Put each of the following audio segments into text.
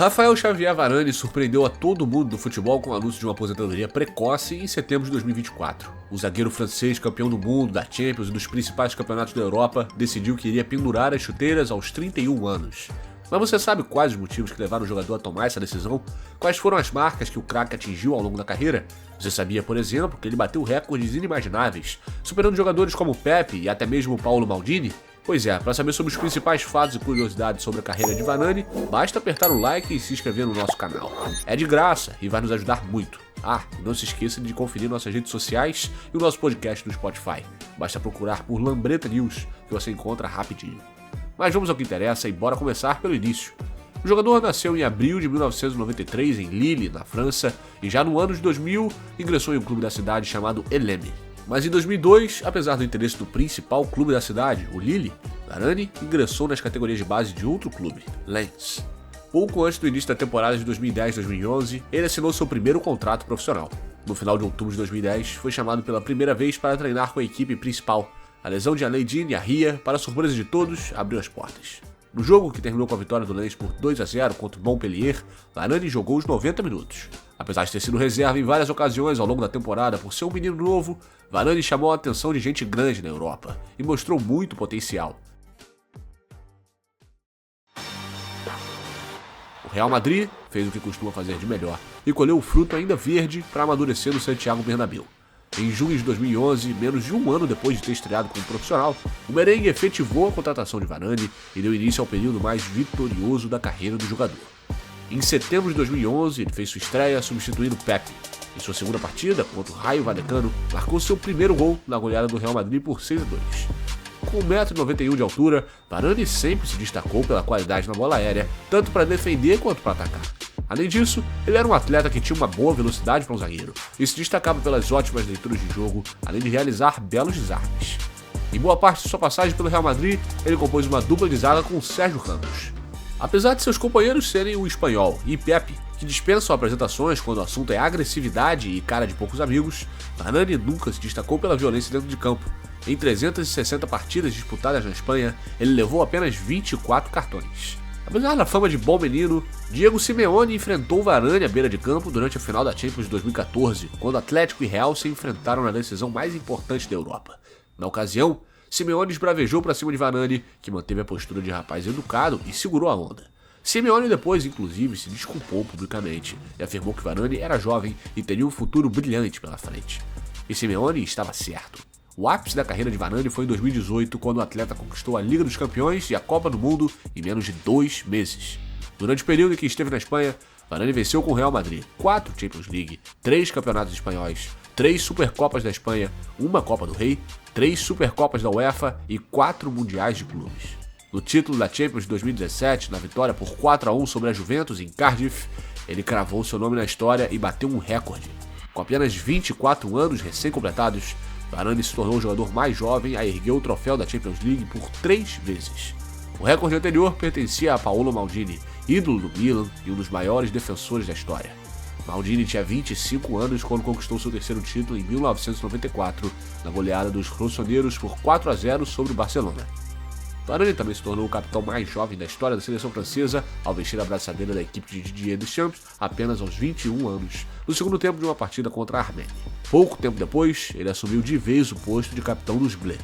Rafael Xavier Varane surpreendeu a todo mundo do futebol com o anúncio de uma aposentadoria precoce em setembro de 2024. O zagueiro francês, campeão do mundo, da Champions e dos principais campeonatos da Europa, decidiu que iria pendurar as chuteiras aos 31 anos. Mas você sabe quais os motivos que levaram o jogador a tomar essa decisão? Quais foram as marcas que o craque atingiu ao longo da carreira? Você sabia, por exemplo, que ele bateu recordes inimagináveis, superando jogadores como Pepe e até mesmo Paolo Maldini? Pois é, para saber sobre os principais fatos e curiosidades sobre a carreira de Varane, basta apertar o like e se inscrever no nosso canal. É de graça e vai nos ajudar muito. E não se esqueça de conferir nossas redes sociais e o nosso podcast no Spotify. Basta procurar por Lambreta News, que você encontra rapidinho. Mas vamos ao que interessa e bora começar pelo início. O jogador nasceu em abril de 1993 em Lille, na França, e já no ano de 2000 ingressou em um clube da cidade chamado Eleme. Mas em 2002, apesar do interesse do principal clube da cidade, o Lille, Varane ingressou nas categorias de base de outro clube, Lens. Pouco antes do início da temporada de 2010-2011, ele assinou seu primeiro contrato profissional. No final de outubro de 2010, foi chamado pela primeira vez para treinar com a equipe principal. A lesão de Alain Arria, para surpresa de todos, abriu as portas. No jogo, que terminou com a vitória do Lens por 2-0 contra o Montpellier, Varane jogou os 90 minutos. Apesar de ter sido reserva em várias ocasiões ao longo da temporada por ser um menino novo, Varane chamou a atenção de gente grande na Europa e mostrou muito potencial. O Real Madrid fez o que costuma fazer de melhor e colheu o fruto ainda verde para amadurecer no Santiago Bernabéu. Em junho de 2011, menos de um ano depois de ter estreado como profissional, o merengue efetivou a contratação de Varane e deu início ao período mais vitorioso da carreira do jogador. Em setembro de 2011, ele fez sua estreia substituindo Pepe. Em sua segunda partida, contra o Raio Vallecano, marcou seu primeiro gol na goleada do Real Madrid por 6-2. Com 1,91 m de altura, Varane sempre se destacou pela qualidade na bola aérea, tanto para defender quanto para atacar. Além disso, ele era um atleta que tinha uma boa velocidade para um zagueiro e se destacava pelas ótimas leituras de jogo, além de realizar belos desarmes. Em boa parte de sua passagem pelo Real Madrid, ele compôs uma dupla de zaga com Sérgio Ramos. Apesar de seus companheiros serem o espanhol e Pepe, que dispensam apresentações quando o assunto é agressividade e cara de poucos amigos, Varane nunca se destacou pela violência dentro de campo. Em 360 partidas disputadas na Espanha, ele levou apenas 24 cartões. Apesar da fama de bom menino, Diego Simeone enfrentou Varane à beira de campo durante a final da Champions de 2014, quando Atlético e Real se enfrentaram na decisão mais importante da Europa. Na ocasião, Simeone esbravejou para cima de Varane, que manteve a postura de rapaz educado e segurou a onda. Simeone depois, inclusive, se desculpou publicamente e afirmou que Varane era jovem e teria um futuro brilhante pela frente. E Simeone estava certo. O ápice da carreira de Varane foi em 2018, quando o atleta conquistou a Liga dos Campeões e a Copa do Mundo em menos de 2 meses. Durante o período em que esteve na Espanha, Varane venceu com o Real Madrid 4 Champions League, 3 campeonatos espanhóis, 3 Supercopas da Espanha, 1 Copa do Rei, 3 Supercopas da UEFA e 4 Mundiais de Clubes. No título da Champions de 2017, na vitória por 4-1 sobre a Juventus em Cardiff, ele cravou seu nome na história e bateu um recorde. Com apenas 24 anos recém-completados, Varane se tornou o jogador mais jovem a erguer o troféu da Champions League por 3 vezes. O recorde anterior pertencia a Paolo Maldini, ídolo do Milan e um dos maiores defensores da história. Maldini tinha 25 anos quando conquistou seu terceiro título em 1994, na goleada dos rossoneiros por 4-0 sobre o Barcelona. Varane também se tornou o capitão mais jovem da história da seleção francesa ao vestir a braçadeira da equipe de Didier Deschamps apenas aos 21 anos, no segundo tempo de uma partida contra a Armênia. Pouco tempo depois, ele assumiu de vez o posto de capitão dos Bleus.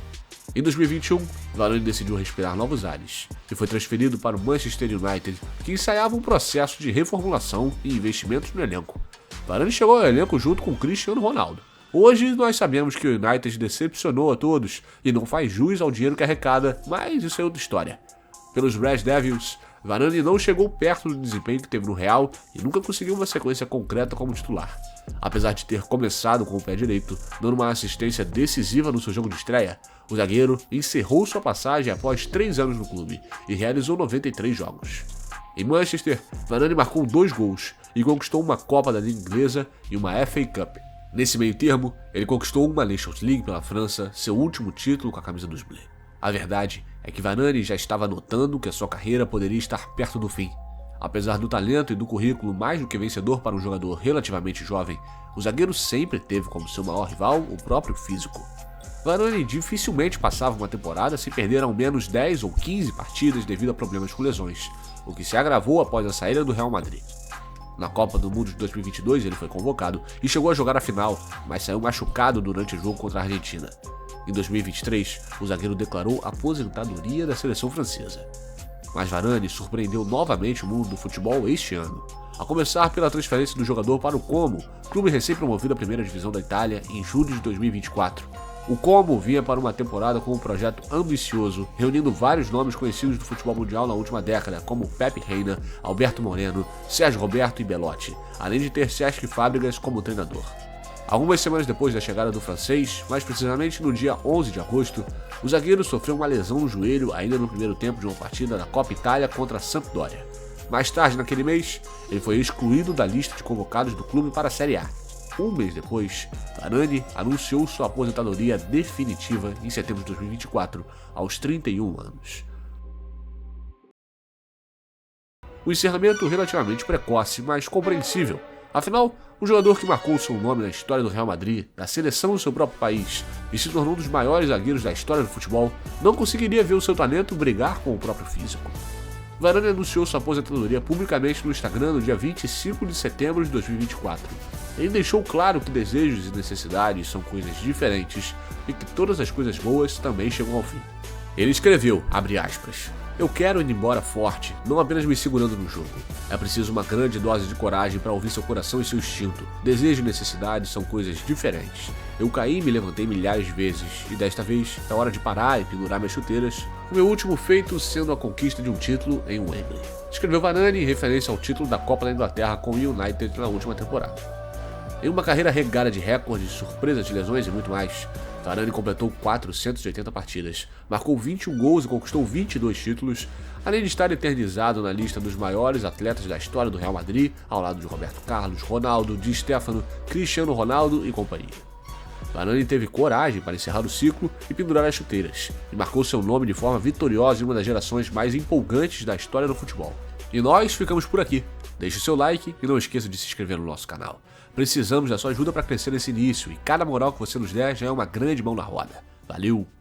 Em 2021, Varane decidiu respirar novos ares e foi transferido para o Manchester United, que ensaiava um processo de reformulação e investimentos no elenco. Varane chegou ao elenco junto com Cristiano Ronaldo. Hoje nós sabemos que o United decepcionou a todos e não faz jus ao dinheiro que arrecada, mas isso é outra história. Pelos Red Devils, Varane não chegou perto do desempenho que teve no Real e nunca conseguiu uma sequência concreta como titular. Apesar de ter começado com o pé direito, dando uma assistência decisiva no seu jogo de estreia, o zagueiro encerrou sua passagem após 3 anos no clube e realizou 93 jogos. Em Manchester, Varane marcou 2 gols e conquistou uma Copa da Liga Inglesa e uma FA Cup. Nesse meio termo, ele conquistou uma Nations League pela França, seu último título com a camisa dos Bleus. A verdade é que Varane já estava notando que a sua carreira poderia estar perto do fim. Apesar do talento e do currículo mais do que vencedor para um jogador relativamente jovem, o zagueiro sempre teve como seu maior rival o próprio físico. Varane dificilmente passava uma temporada sem perder ao menos 10 ou 15 partidas devido a problemas com lesões. o que se agravou após a saída do Real Madrid. Na Copa do Mundo de 2022 ele foi convocado e chegou a jogar a final, mas saiu machucado durante o jogo contra a Argentina. Em 2023, o zagueiro declarou aposentadoria da seleção francesa. Mas Varane surpreendeu novamente o mundo do futebol este ano, a começar pela transferência do jogador para o Como, clube recém-promovido à primeira divisão da Itália em julho de 2024. O Como vinha para uma temporada com um projeto ambicioso, reunindo vários nomes conhecidos do futebol mundial na última década, como Pepe Reina, Alberto Moreno, Sérgio Roberto e Belotti, além de ter Cesc Fábregas como treinador. Algumas semanas depois da chegada do francês, mais precisamente no dia 11 de agosto, o zagueiro sofreu uma lesão no joelho ainda no primeiro tempo de uma partida da Copa Itália contra a Sampdoria. Mais tarde naquele mês, ele foi excluído da lista de convocados do clube para a Série A. Um mês depois, Varane anunciou sua aposentadoria definitiva em setembro de 2024, aos 31 anos. Um encerramento relativamente precoce, mas compreensível. Afinal, um jogador que marcou seu nome na história do Real Madrid, na seleção do seu próprio país e se tornou um dos maiores zagueiros da história do futebol, não conseguiria ver o seu talento brigar com o próprio físico. Varane anunciou sua aposentadoria publicamente no Instagram no dia 25 de setembro de 2024. Ele deixou claro que desejos e necessidades são coisas diferentes e que todas as coisas boas também chegam ao fim. Ele escreveu, abre aspas, "Eu quero ir embora forte, não apenas me segurando no jogo. É preciso uma grande dose de coragem para ouvir seu coração e seu instinto. Desejo e necessidade são coisas diferentes. Eu caí e me levantei milhares de vezes, e desta vez é hora de parar e pendurar minhas chuteiras, o meu último feito sendo a conquista de um título em Wembley." Escreveu Varane em referência ao título da Copa da Inglaterra com o United na última temporada. Em uma carreira regada de recordes, surpresas de lesões e muito mais, Varane completou 480 partidas, marcou 21 gols e conquistou 22 títulos, além de estar eternizado na lista dos maiores atletas da história do Real Madrid, ao lado de Roberto Carlos, Ronaldo, Di Stéfano, Cristiano Ronaldo e companhia. Varane teve coragem para encerrar o ciclo e pendurar as chuteiras, e marcou seu nome de forma vitoriosa em uma das gerações mais empolgantes da história do futebol. E nós ficamos por aqui. Deixe o seu like e não esqueça de se inscrever no nosso canal. Precisamos da sua ajuda para crescer nesse início e cada moral que você nos der já é uma grande mão na roda. Valeu!